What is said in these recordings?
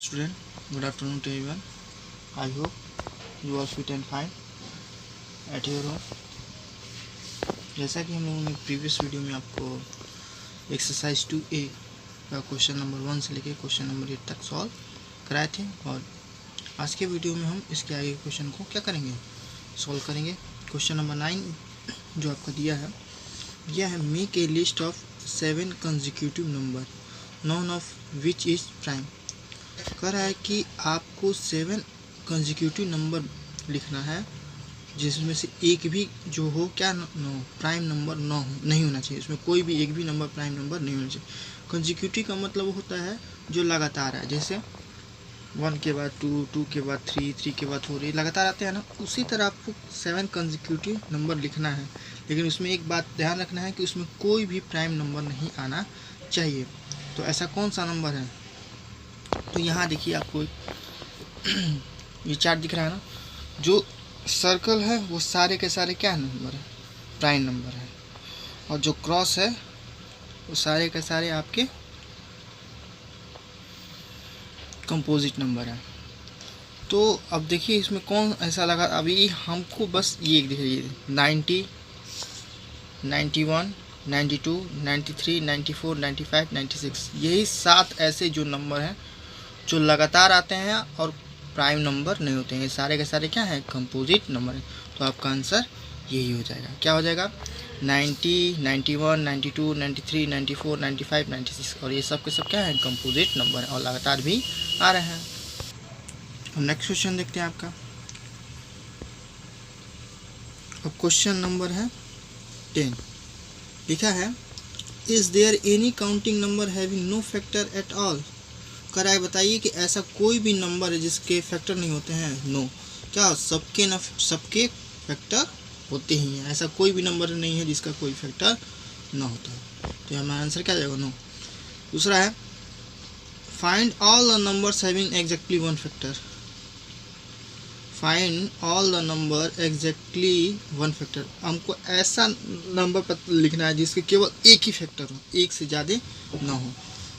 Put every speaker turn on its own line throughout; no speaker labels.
Student, good afternoon to everyone. I hope you are fit and fine at your home. जैसा कि हम लोगों ने प्रीवियस वीडियो में आपको एक्सरसाइज 2A का क्वेश्चन नंबर 1 से लेकर क्वेश्चन नंबर 8 तक सॉल्व कराए थे, और आज के वीडियो में हम इसके आगे क्वेश्चन को क्या करेंगे, सॉल्व करेंगे। क्वेश्चन नंबर 9 जो आपका दिया है, यह है make a list of 7 consecutive number none of which is prime. कह रहा है कि आपको 7 कंसेक्यूटिव नंबर लिखना है जिसमें से एक भी जो हो क्या नो प्राइम नंबर नहीं होना चाहिए। इसमें कोई भी एक भी नंबर प्राइम नंबर नहीं होना चाहिए। कंसेक्यूटिव का मतलब होता है जो लगातार है, जैसे 1 के बाद 2, 2 के बाद 3, 3 के बाद 4, ये लगातार आते हैं ना। उसी तरह आपको 7 कंसेक्यूटिव नंबर लिखना है, लेकिन उसमें एक बात ध्यान रखना है कि उसमें कोई भी प्राइम नंबर नहीं आना चाहिए। तो ऐसा कौन सा नंबर है, तो यहाँ देखिए आपको ये चार्ट दिख रहा है ना, जो सर्कल है वो सारे के सारे क्या नंबर है, प्राइम नंबर है, और जो क्रॉस है वो सारे के सारे आपके कंपोजिट नंबर है। तो अब देखिए इसमें कौन ऐसा लगा, अभी हमको बस ये देखिए 90, 91, 92, 93, 94, 95, 96, यही 7 ऐसे जो नंबर हैं जो लगातार आते हैं और प्राइम नंबर नहीं होते हैं। ये सारे के सारे क्या है, कंपोजिट नंबर है। तो आपका आंसर यही हो जाएगा। क्या हो जाएगा, 90, 91, 92, 93, 94, 95, 96, और ये सब के सब क्या है, कंपोजिट नंबर है और लगातार भी आ रहे हैं। हम नेक्स्ट क्वेश्चन देखते हैं आपका। अब क्वेश्चन नंबर है 10, लिखा है is there any counting number having no factor at all. कराए बताइए कि ऐसा कोई भी नंबर है जिसके फैक्टर नहीं होते हैं। नो, क्या सबके फैक्टर होते ही हैं, ऐसा कोई भी नंबर नहीं है जिसका कोई फैक्टर ना होता है। तो हमारा आंसर क्या जाएगा, नो। दूसरा है find all the numbers having exactly 1 factor. Find all the number exactly 1 factor. हमको ऐसा नंबर लिखना है जिसके केवल एक ही फैक्टर हो, एक से ज़्यादा ना हो।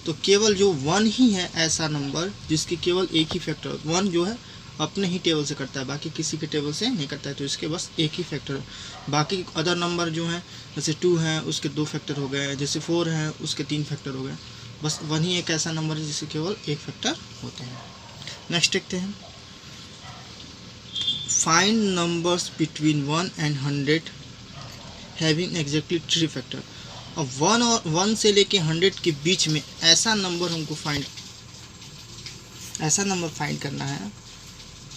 तो केवल जो 1 ही है ऐसा नंबर जिसके केवल एक ही फैक्टर हो। 1 जो है अपने ही टेबल से करता है, बाकी किसी के टेबल से नहीं करता है, तो इसके बस एक ही फैक्टर है। बाकी अदर नंबर जो हैं, जैसे 2 हैं उसके 2 फैक्टर हो गए, जैसे 4 हैं उसके 3 फैक्टर हो गए। बस 1 ही एक ऐसा नंबर है जिसके केवल एक फैक्टर होते हैं। नेक्स्ट देखते हैं, find numbers between 1 and 100 having exactly 3 factor. अब 1 से लेके 100 के बीच में ऐसा नंबर हमको फाइंड करना है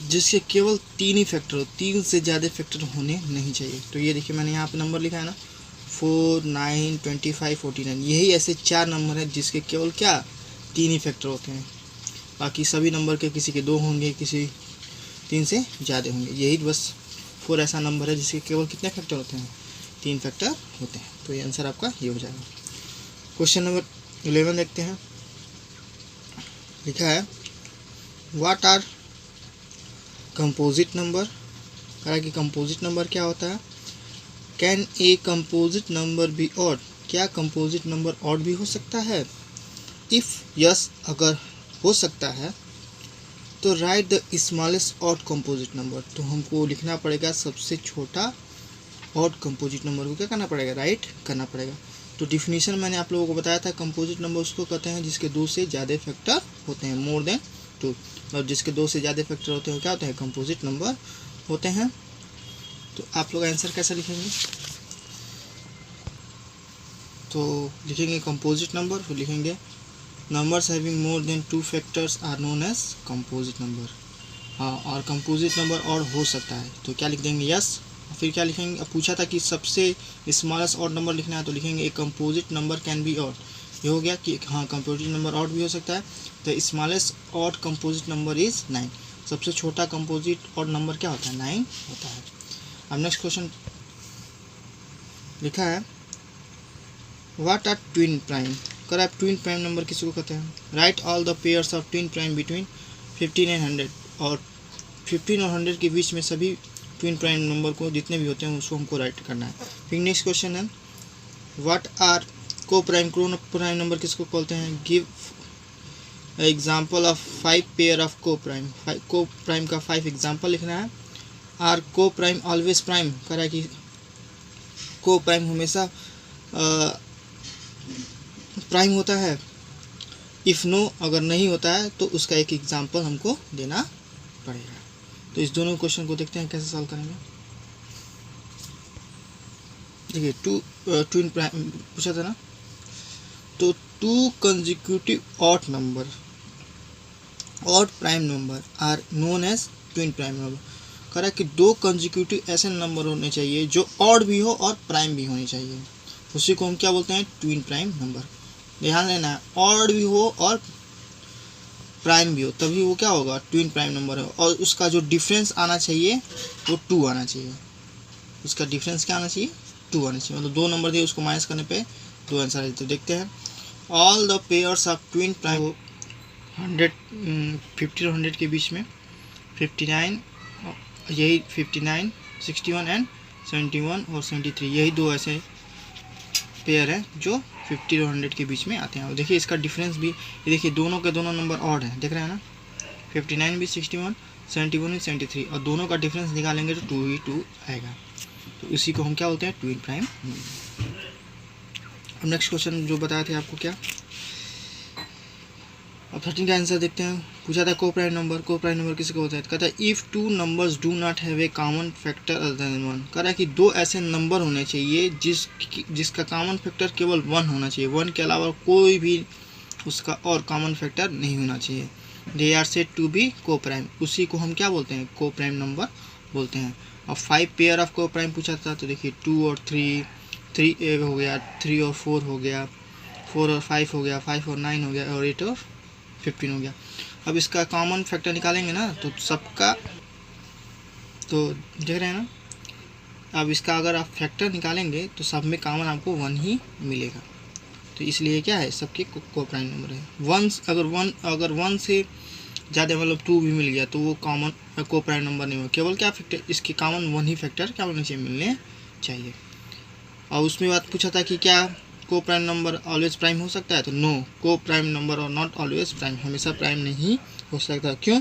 जिसके केवल 3 ही फैक्टर हो, 3 से ज़्यादा फैक्टर होने नहीं चाहिए। तो ये देखिए मैंने यहाँ पे नंबर लिखा है ना, 4, 9, 25, 49, यही ऐसे 4 नंबर है जिसके केवल क्या 3 ही फैक्टर होते हैं। बाकी सभी नंबर के किसी के 2 होंगे, किसी 3 से ज़्यादा होंगे। यही बस 4 ऐसा नंबर है जिसके केवल कितने फैक्टर होते हैं, 3 फैक्टर होते हैं। तो ये आंसर आपका ये हो जाएगा। क्वेश्चन नंबर 11 देखते हैं, लिखा है व्हाट आर कंपोजिट नंबर। कहा कि कंपोजिट नंबर क्या होता है। Can a composite number be odd. क्या कंपोजिट नंबर ऑड भी हो सकता है। इफ़ यस, अगर हो सकता है तो right the smallest odd composite number. तो हमको लिखना पड़ेगा सबसे छोटा ऑड कंपोजिट नंबर को क्या करना पड़ेगा, राइट करना पड़ेगा। तो डिफिनीशन मैंने आप लोगों को बताया था, कंपोजिट नंबर उसको कहते हैं जिसके 2 से ज़्यादा फैक्टर होते हैं, मोर देन 2, और जिसके 2 से ज़्यादा फैक्टर होते हैं क्या होते हैं, कंपोजिट नंबर होते हैं। तो आप लोग आंसर कैसे लिखेंगे, तो लिखेंगे कंपोजिट नंबर, फिर लिखेंगे numbers having more than 2 factors are known as composite number. हाँ, और कंपोजिट नंबर और हो सकता है तो क्या लिख देंगे, यस। फिर क्या लिखेंगे, अब पूछा था कि सबसे स्मॉलेस्ट ऑड नंबर लिखना है, तो लिखेंगे ए composite number can be odd. ये हो गया कि हाँ कंपोजिट नंबर ऑड भी हो सकता है। तो smallest odd composite number is 9। सबसे छोटा कंपोजिट ऑड नंबर क्या होता है, 9 होता है। अब नेक्स्ट क्वेश्चन लिखा है व्हाट आर ट्विन प्राइम। कर आप ट्विन प्राइम नंबर किसी को कहते हैं। Right all the pairs of twin prime between 15 and 100। और 15 और 100 के बीच में सभी ट्विन प्राइम नंबर को जितने भी होते हैं उसको हमको राइट करना है। फिर नेक्स्ट क्वेश्चन है व्हाट आर को प्राइम नंबर किसको बोलते हैं। Give example of 5 pair of को प्राइम। को प्राइम का 5 एग्जाम्पल लिखना है। आर को प्राइम ऑलवेज प्राइम, कह रहा है कि को प्राइम हमेशा प्राइम होता है। इफ़ नो, अगर नहीं होता है तो उसका एक एग्जाम्पल हमको देना पड़ेगा। तो इस दोनों क्वेश्चन को देखते हैं कैसे सॉल्व करेंगे। देखिए ट्विन प्राइम पूछा था ना, तो 2 consecutive odd number, odd prime number are known as twin prime number. कह रहा है कि 2 कंसेक्यूटिव ऐसे नंबर होने चाहिए जो ऑड भी हो और प्राइम भी होनी चाहिए, उसी को हम क्या बोलते हैं, ट्विन प्राइम नंबर। ध्यान देना है, ऑड भी हो और प्राइम भी हो तभी वो क्या होगा, ट्विन प्राइम नंबर है। और उसका जो डिफरेंस आना चाहिए वो 2 आना चाहिए। उसका डिफरेंस क्या आना चाहिए, 2 आना चाहिए। मतलब 2 नंबर दिए, उसको माइनस करने पे 2 आंसर है। तो देखते हैं, all the pairs of twin prime 50 और 100 के बीच में 59, यही 59, 61 एंड 71 और 73, यही 2 ऐसे पेयर है जो 50 और 100 के बीच में आते हैं। और देखिए इसका डिफरेंस भी, ये देखिए दोनों के दोनों नंबर ऑड है, देख रहे हैं ना, 59 भी 61, 71 भी 73, और दोनों का डिफरेंस निकालेंगे तो 2 ही 2 आएगा। तो इसी को हम क्या बोलते हैं, ट्विन प्राइम। अब नेक्स्ट क्वेश्चन जो बताए थे आपको क्या, अब 13 का आंसर देखते हैं। पूछा था को प्राइम नंबर, को प्राइम नंबर किसको होता है, कहता है if 2 numbers do not have a common factor other than 1। कह रहा है कि 2 ऐसे नंबर होने चाहिए जिसका कॉमन फैक्टर केवल 1 होना चाहिए, 1 के अलावा कोई भी उसका और कॉमन फैक्टर नहीं होना चाहिए। They are said to be coprime, उसी को हम क्या बोलते हैं, को प्राइम नंबर बोलते हैं। और 5 पेयर ऑफ को प्राइम पूछा था, तो देखिए 2 और 3 हो गया, 3 और 4 हो गया, 4 और 5 हो गया, 5 और 9 हो गया, और 8 और 15 हो गया। अब इसका कॉमन फैक्टर निकालेंगे ना, तो सबका, तो देख रहे हैं ना, अब इसका अगर आप फैक्टर निकालेंगे तो सब में कॉमन आपको 1 ही मिलेगा। तो इसलिए क्या है, सबके को प्राइम नंबर है। अगर 1 से ज़्यादा मतलब 2 भी मिल गया तो वो कॉमन को प्राइम नंबर नहीं होगा। केवल क्या फैक्टर, इसके कॉमन 1 ही फैक्टर क्या होने चाहिए, मिलने चाहिए। और उसमें बात पूछा था कि क्या को प्राइम नंबर ऑलवेज प्राइम हो सकता है, तो नो, को प्राइम नंबर और नॉट ऑलवेज प्राइम, हमेशा प्राइम नहीं हो सकता। क्यों,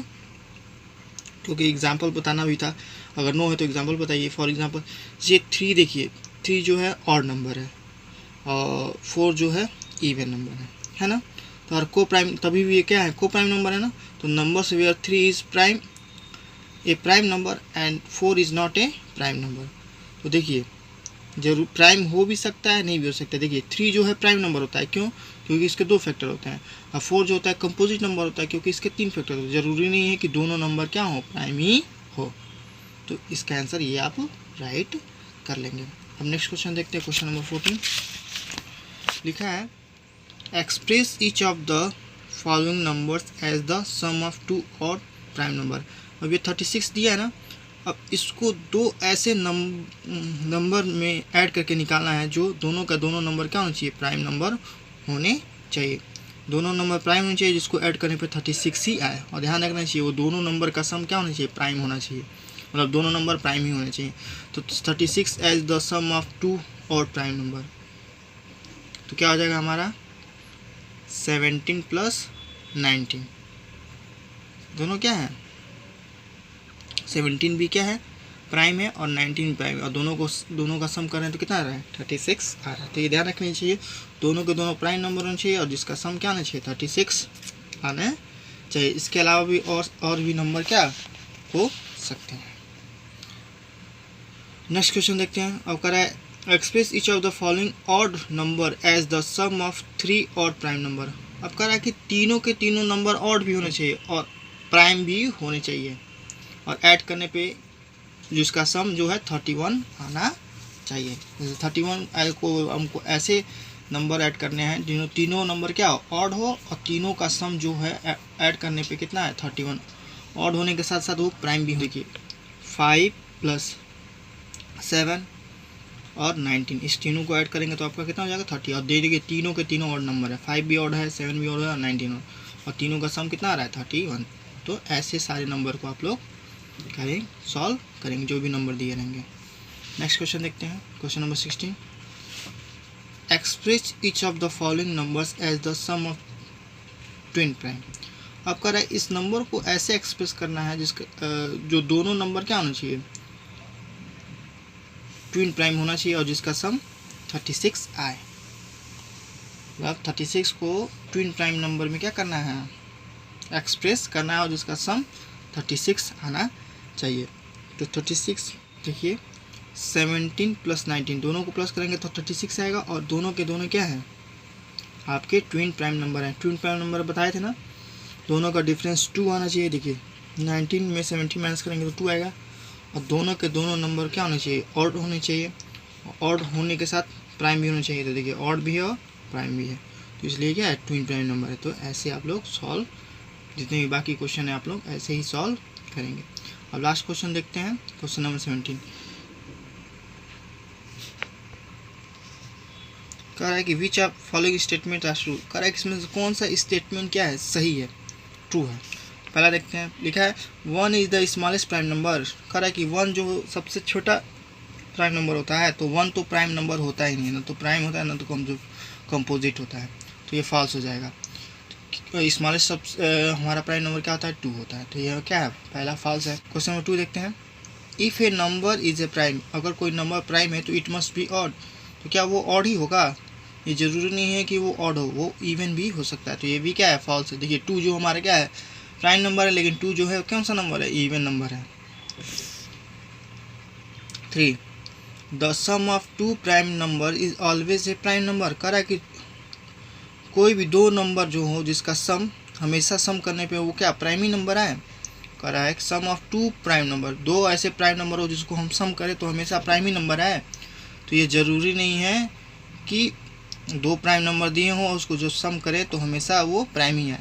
क्योंकि एग्जांपल बताना भी था। अगर नो है तो एग्जांपल बताइए। फॉर एग्जांपल ये 3, देखिए 3 जो है ऑड नंबर है और 4 जो है इवन नंबर है ना। तो और को प्राइम, तभी भी ये क्या है, को प्राइम नंबर है ना। तो नंबर से where 3 is prime, a prime number, and 4 is not a prime number. तो देखिए जरूर प्राइम हो भी सकता है, नहीं भी हो सकता है। देखिए 3 जो है प्राइम नंबर होता है, क्यों, क्योंकि इसके 2 फैक्टर होते हैं। और 4 जो होता है कंपोजिट नंबर होता है, क्योंकि इसके 3 फैक्टर होते हैं। ज़रूरी नहीं है कि दोनों नंबर क्या हो, प्राइम ही हो। तो इसका आंसर ये आप राइट कर लेंगे। अब नेक्स्ट क्वेश्चन देखते हैं, क्वेश्चन नंबर 14 लिखा है, express each of the following numbers as the sum of 2 odd prime number. अब ये 36 दिया है ना, अब इसको 2 ऐसे नंबर में ऐड करके निकालना है जो दोनों का दोनों नंबर क्या होना चाहिए, प्राइम नंबर होने चाहिए। दोनों नंबर प्राइम होने चाहिए, जिसको ऐड करने पे 36 ही आए। और ध्यान रखना चाहिए वो दोनों नंबर का सम क्या होना चाहिए, प्राइम होना चाहिए, मतलब दोनों नंबर प्राइम ही होने चाहिए। तो 36 एज द सम ऑफ 2 और प्राइम नंबर, तो क्या हो जाएगा हमारा 17 प्लस 19, दोनों क्या है, 17 भी क्या है, प्राइम है, और 19 प्राइम है, और दोनों का सम कर रहे हैं तो कितना आ रहा है, 36 आ रहा है। तो ये ध्यान रखनी चाहिए, दोनों के दोनों प्राइम नंबर होने चाहिए और जिसका सम क्या आना चाहिए, 36 आना चाहिए। इसके अलावा भी और भी नंबर क्या हो सकते हैं। नेक्स्ट क्वेश्चन देखते हैं। अब कह रहा है express each of the following odd number as the sum of 3 odd prime number. अब कह रहा है कि तीनों के तीनों नंबर ऑड भी होने चाहिए और प्राइम भी होने चाहिए, और ऐड करने पे जिसका सम जो है 31 आना चाहिए। जैसे 31 को हमको ऐसे नंबर ऐड करने हैं तीनों नंबर क्या ऑड हो, और तीनों का सम जो है ऐड करने पे कितना है, 31। ऑड होने के साथ साथ वो प्राइम भी। देखिए 5 प्लस 7 और 19, इस तीनों को ऐड करेंगे तो आपका कितना हो जाएगा, 30। और दे देखिए तीनों के तीनों ऑड नंबर है, 5 भी ऑड है, 7 भी ऑड है और 19 ऑड, और तीनों का सम कितना आ रहा है, 31। तो ऐसे सारे नंबर को आप लोग करें, सॉल्व करेंगे जो भी नंबर दिए रहेंगे। नेक्स्ट क्वेश्चन देखते हैं, question number 16, express each of the following numbers as the sum of twin prime. अब कह रहा है इस नंबर को ऐसे एक्सप्रेस करना है जिसका जो दोनों नंबर क्या होना चाहिए, ट्विन प्राइम होना चाहिए और जिसका सम 36 आए। मतलब 36 को ट्विन प्राइम नंबर में क्या करना है, एक्सप्रेस करना है और जिसका सम 36 आना चाहिए। तो 36 देखिए 17 + 19 दोनों को प्लस करेंगे तो 36 आएगा और दोनों के दोनों क्या है, आपके ट्विन प्राइम नंबर हैं। ट्विन प्राइम नंबर बताए थे ना, दोनों का डिफरेंस 2 आना चाहिए। देखिए 19 में 17 माइनस करेंगे तो 2 आएगा और दोनों के दोनों नंबर क्या होने चाहिए, ऑड होने चाहिए। ऑड होने के साथ प्राइम भी होना चाहिए। तो देखिए ऑड भी है और प्राइम भी है, तो इसलिए क्या है, ट्विन प्राइम नंबर है। तो ऐसे आप लोग सॉल्व, जितने भी बाकी क्वेश्चन है आप लोग ऐसे ही सॉल्व करेंगे। अब लास्ट क्वेश्चन देखते हैं, क्वेश्चन नंबर 17। कह रहा है कि which of following statement are true. कह रहा है कि इसमें कौन सा स्टेटमेंट क्या है, सही है, ट्रू है। पहला देखते हैं, लिखा है 1 is the smallest prime number. कह रहा है कि 1 जो सबसे छोटा प्राइम नंबर होता है, तो 1 तो प्राइम नंबर होता ही नहीं है, ना तो प्राइम होता है ना तो कंपोजिट होता है, तो ये फॉल्स हो जाएगा। स्मॉलेस्ट सब हमारा प्राइम नंबर क्या होता है, 2 होता है, तो यह क्या है, पहला फॉल्स है। क्वेश्चन नंबर 2 देखते हैं, if A number is a prime, अगर कोई नंबर प्राइम है तो इट मस्ट बी ऑड, तो क्या वो ऑड ही होगा, ये ज़रूरी नहीं है कि वो ऑड हो, वो इवन भी हो सकता है, तो ये भी क्या है, फॉल्स है। देखिए 2 जो हमारा क्या है, प्राइम नंबर है, लेकिन 2 जो है कौन सा नंबर है, इवन नंबर है। 3 the sum of 2 prime number is always a prime number. कह रहा है कि कोई भी 2 नंबर जो हो जिसका सम हमेशा सम करने पे वो क्या प्राइम ही नंबर है। कह रहा है सम ऑफ 2 प्राइम नंबर, 2 ऐसे प्राइम नंबर हो जिसको हम सम करें तो हमेशा प्राइम ही नंबर है। तो ये ज़रूरी नहीं है कि 2 प्राइम नंबर दिए हों और उसको जो सम करे तो हमेशा वो प्राइम ही है,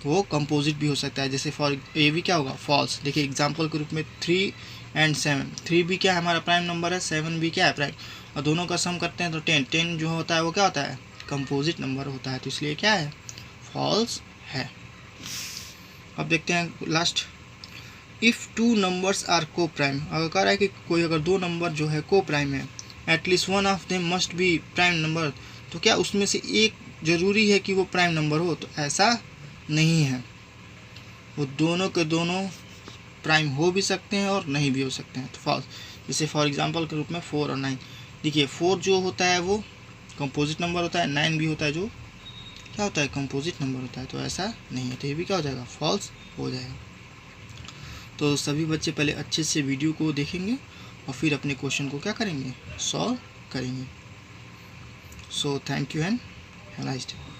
वो कंपोजिट भी हो सकता है। जैसे फॉर ये भी क्या होगा, फॉल्स। देखिए एग्जांपल के रूप में 3 और 7, 3 भी क्या है हमारा प्राइम नंबर है, 7 भी क्या है प्राइम, और दोनों का सम करते हैं तो 10, 10 जो होता है वो क्या होता है, कंपोजिट नंबर होता है, तो इसलिए क्या है, फॉल्स है। अब देखते हैं लास्ट, इफ़ 2 नंबर्स आर को प्राइम। अगर कह रहा है कि कोई अगर 2 नंबर जो है को प्राइम है, at least one of them must be prime number, तो क्या उसमें से एक ज़रूरी है कि वो प्राइम नंबर हो, तो ऐसा नहीं है, वो दोनों के दोनों प्राइम हो भी सकते हैं और नहीं भी हो सकते हैं, तो फॉल्स। जैसे फॉर एग्जांपल के रूप में 4 और 9, देखिए 4 जो होता है वो कंपोजिट नंबर होता है, 9 भी होता है जो क्या होता है, कंपोजिट नंबर होता है, तो ऐसा नहीं है, तो ये भी क्या हो जाएगा, फॉल्स हो जाएगा। तो सभी बच्चे पहले अच्छे से वीडियो को देखेंगे और फिर अपने क्वेश्चन को क्या करेंगे, सॉल्व करेंगे। So thank you and have a nice day.